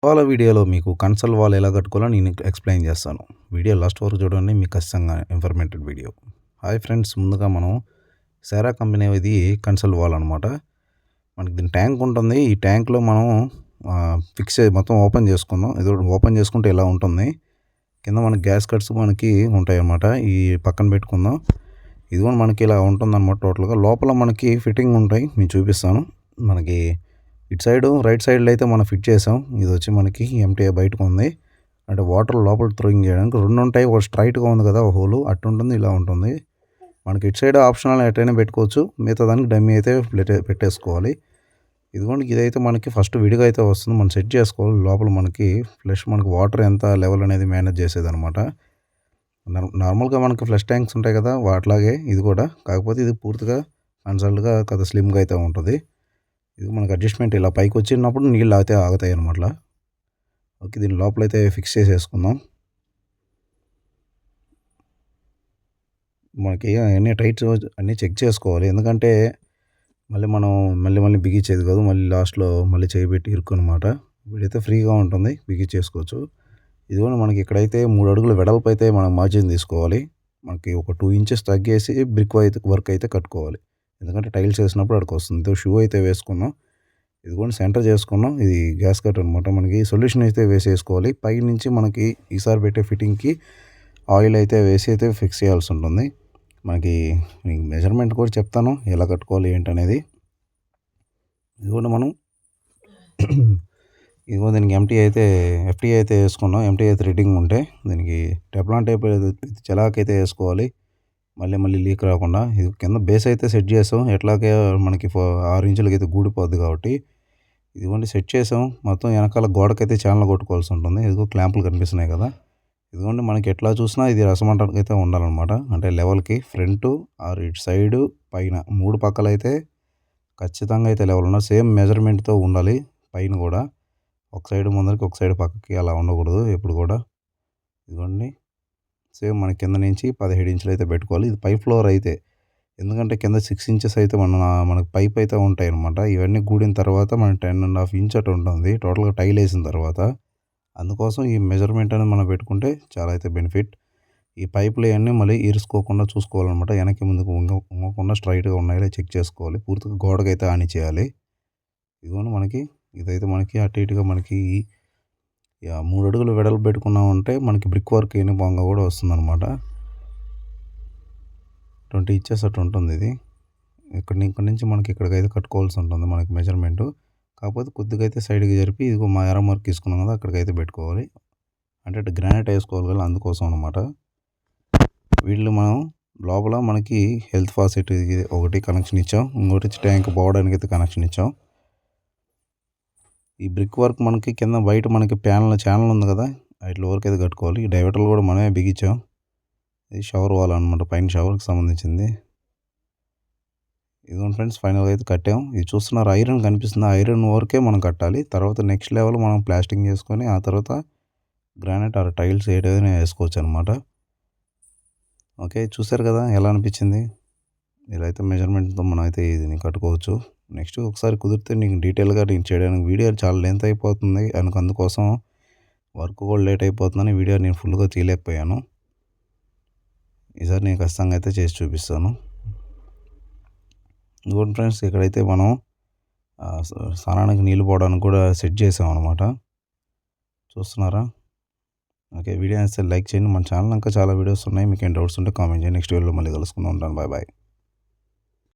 ఇవాళ వీడియోలో మీకు కన్సోల్ వాల్ ఎలా కట్టుకోవాలో నేను ఎక్స్ప్లెయిన్ చేస్తాను. వీడియో లాస్ట్ వరకు చూడండి, మీకు ఖచ్చితంగా ఇన్ఫర్మేటివ్ వీడియో. హాయ్ ఫ్రెండ్స్, ముందుగా మనం సెరా కంపెనీ ఇది కన్సోల్ వాల్ అనమాట. మనకి దీని ట్యాంక్ ఉంటుంది. ఈ ట్యాంక్లో మనం ఫిక్స్ మొత్తం ఓపెన్ చేసుకుందాం. ఇది ఓపెన్ చేసుకుంటే ఇలా ఉంటుంది. కింద మనకి గ్యాస్ కట్స్ మనకి ఉంటాయి అన్నమాట. ఈ పక్కన పెట్టుకుందాం. ఇది కూడా మనకి ఇలా ఉంటుందన్నమాట. టోటల్గా లోపల మనకి ఫిట్టింగ్ ఉంటాయి, మీకు చూపిస్తాను. మనకి ఇటు సైడు రైట్ సైడ్లో అయితే మనం ఫిట్ చేసాం. ఇది వచ్చి మనకి ఎంటీ బయటకు ఉంది, అంటే వాటర్ లోపల థ్రోయింగ్ చేయడానికి. రెండు ఉంటాయి, ఒక స్ట్రైట్గా ఉంది కదా ఒక హోలు, అటు ఉంటుంది, ఇలా ఉంటుంది. మనకి ఇటు సైడ్ ఆప్షనల్ ఎటైనా పెట్టుకోవచ్చు, మిగతా దానికి డమ్మీ అయితే పెట్టేసుకోవాలి. ఇదిగోండి, ఇదైతే మనకి ఫస్ట్ విడిగా అయితే వస్తుంది, మనం సెట్ చేసుకోవాలి. లోపల మనకి ఫ్లష్ మనకి వాటర్ ఎంత లెవెల్ అనేది మేనేజ్ చేసేది అనమాట. నార్మల్గా మనకి ఫ్లష్ ట్యాంక్స్ ఉంటాయి కదా, వాటిలాగే ఇది కూడా, కాకపోతే ఇది పూర్తిగా కన్సల్ట్గా కదా స్లిమ్గా అయితే ఉంటుంది. ఇది మనకు అడ్జస్ట్మెంట్ ఇలా పైకి వచ్చినప్పుడు నీళ్ళు అయితే ఆగుతాయి అనమాట. ఓకే, దీని లోపలైతే ఫిక్స్ చేసేసుకుందాం. మనకి అన్నీ టైట్స్ అన్నీ చెక్ చేసుకోవాలి, ఎందుకంటే మళ్ళీ బిగించేది కాదు, మళ్ళీ లాస్ట్లో మళ్ళీ చేయబెట్టి ఇరుక్కనమాట. వీడైతే ఫ్రీగా ఉంటుంది, బిగించేసుకోవచ్చు. ఇది కూడా మనకి ఇక్కడైతే 3 అడుగుల వెడల్పు అయితే మనం మార్జిన్ తీసుకోవాలి. మనకి ఒక 2 ఇంచెస్ తగ్గేసి బ్రిక్ వర్క్ అయితే కట్టుకోవాలి, ఎందుకంటే టైల్స్ వేసినప్పుడు అక్కడికి వస్తుంది. షూ అయితే వేసుకున్నాం, ఇదిగోండి సెంటర్ చేసుకున్నాం. ఇది గ్యాస్ కట్ అనమాట. మనకి సొల్యూషన్ అయితే వేసేసుకోవాలి. పై నుంచి మనకి ఈసారి పెట్టే ఫిట్టింగ్కి ఆయిల్ అయితే వేసి అయితే ఫిక్స్ చేయాల్సి ఉంటుంది. మనకి మెజర్మెంట్ కూడా చెప్తాను, ఎలా కట్టుకోవాలి ఏంటనేది. ఇదిగోండి మనం ఇదిగో దీనికి ఎఫ్టీ అయితే వేసుకున్నాం. ఎంటీ అయితే రీడింగ్ ఉంటే దీనికి టెఫ్లాన్ టైప్ చెలాకైతే వేసుకోవాలి, మళ్ళీ లీక్ రాకుండా. ఇది కింద బేస్ అయితే సెట్ చేసాం, ఎట్లాగే మనకి 6 ఇంచులకి అయితే గూడిపోద్ది కాబట్టి. ఇదిగోండి సెట్ చేసాం. మొత్తం వెనకాల గోడకైతే ఛానల్ కొట్టుకోవాల్సి ఉంటుంది. ఇదిగో క్లాంపులు కనిపిస్తున్నాయి కదా, ఇదిగోండి మనకి ఎట్లా చూసినా ఇది రసమంటానికి అయితే ఉండాలన్నమాట. అంటే లెవెల్కి ఫ్రంట్ ఆర్ ఇటు సైడు పైన 3 పక్కలైతే ఖచ్చితంగా అయితే లెవెల్ ఉన్నా సేమ్ మెజర్మెంట్తో ఉండాలి. పైన కూడా ఒక సైడ్ ముందరికి ఒక సైడ్ పక్కకి అలా ఉండకూడదు ఎప్పుడు కూడా. ఇదిగోండి సేమ్ మన కింద నుంచి 17 ఇంచులు అయితే పెట్టుకోవాలి. ఇది పై ఫ్లోర్ అయితే, ఎందుకంటే కింద 6 ఇంచెస్ అయితే మనకు పైప్ అయితే ఉంటాయి అనమాట. ఇవన్నీ కూడిన తర్వాత మన 10.5 ఇంచ్ అటు ఉంటుంది టోటల్గా టైల్ వేసిన తర్వాత. అందుకోసం ఈ మెజర్మెంట్ అనేది మనం పెట్టుకుంటే చాలా అయితే బెనిఫిట్. ఈ పైపులు ఇవన్నీ మళ్ళీ ఇరుసుకోకుండా చూసుకోవాలన్నమాట. వెనక్కి ముందుకు వంగకుండా స్ట్రైట్గా ఉన్నాయో చెక్ చేసుకోవాలి. పూర్తిగా గోడకైతే ఆని చేయాలి. ఇదిగోండి ఇదైతే మనకి అటు ఇటుగా మనకి 3 అడుగులు వెడల్పు పెట్టుకున్నామంటే మనకి బ్రిక్ వర్క్ ఎన్ని బాగా కూడా వస్తుందన్నమాట. 20 ఇంచెస్ అటు ఉంటుంది. ఇది ఇక్కడ నుంచి మనకి ఇక్కడికైతే కట్టుకోవాల్సి ఉంటుంది మనకి మెజర్మెంటు. కాకపోతే కొద్దిగా అయితే సైడ్కి జరిపి ఇదిగో మా ఎర్ర మార్క్ తీసుకున్నాం కదా, అక్కడికైతే పెట్టుకోవాలి. అంటే గ్రానైట్ వేసుకోవాలి కదా, అందుకోసం అనమాట. వీళ్ళు మనం లోపల మనకి హెల్త్ ఫాసిటీ ఒకటి కనెక్షన్ ఇచ్చాం, ఇంకోటి ట్యాంక్ పోవడానికి అయితే కనెక్షన్ ఇచ్చాం. ఈ బ్రిక్ వర్క్ మనకి కింద బయట మనకి ఛానల్ ఉంది కదా, వాటి వరకు అయితే కట్టుకోవాలి. ఈ డైవర్టర్లు కూడా మనమే బిగించాం. ఇది షవర్ వాల్ అనమాట, పైన షవర్కి సంబంధించింది. ఇదిగోండి ఫ్రెండ్స్, ఫైనల్గా అయితే కట్టాం. ఇది చూస్తున్నారు, ఐరన్ కనిపిస్తుంది, ఐరన్ వరకే మనం కట్టాలి. తర్వాత నెక్స్ట్ లెవెల్ మనం ప్లాస్టింగ్ చేసుకొని ఆ తర్వాత గ్రానైట్ ఆర్ టైల్స్ ఏదైనా వేసుకోవచ్చు అనమాట. ఓకే, చూసారు కదా ఎలా అనిపించింది. ఇలా అయితే మెజర్మెంట్తో మనం అయితే ఇది కట్టుకోవచ్చు. నెక్స్ట్ ఒకసారి కుదిరితే నీకు డీటెయిల్గా నేను చేయడానికి వీడియో చాలా లెంత్ అయిపోతుంది, అందుకోసం వర్క్ కూడా లేట్ అయిపోతుందని వీడియో నేను ఫుల్గా తీయలేకపోయాను. ఈసారి నేను ఖచ్చితంగా అయితే చేసి చూపిస్తాను. ఇంకోటి ఫ్రెండ్స్, ఇక్కడైతే మనం స్నానానికి నీళ్ళు పోవడానికి కూడా సెట్ చేసాం అనమాట. చూస్తున్నారా. ఓకే, వీడియో నచ్చితే లైక్ చేయండి. మన ఛానల్ ఇంకా చాలా వీడియోస్ ఉన్నాయి, మీకు ఏం డౌట్స్ ఉంటే కామెంట్ చేయండి. నెక్స్ట్ వీడియోలో మళ్ళీ కలుసుకుందాం. ఉంటాను, బాయ్ బాయ్.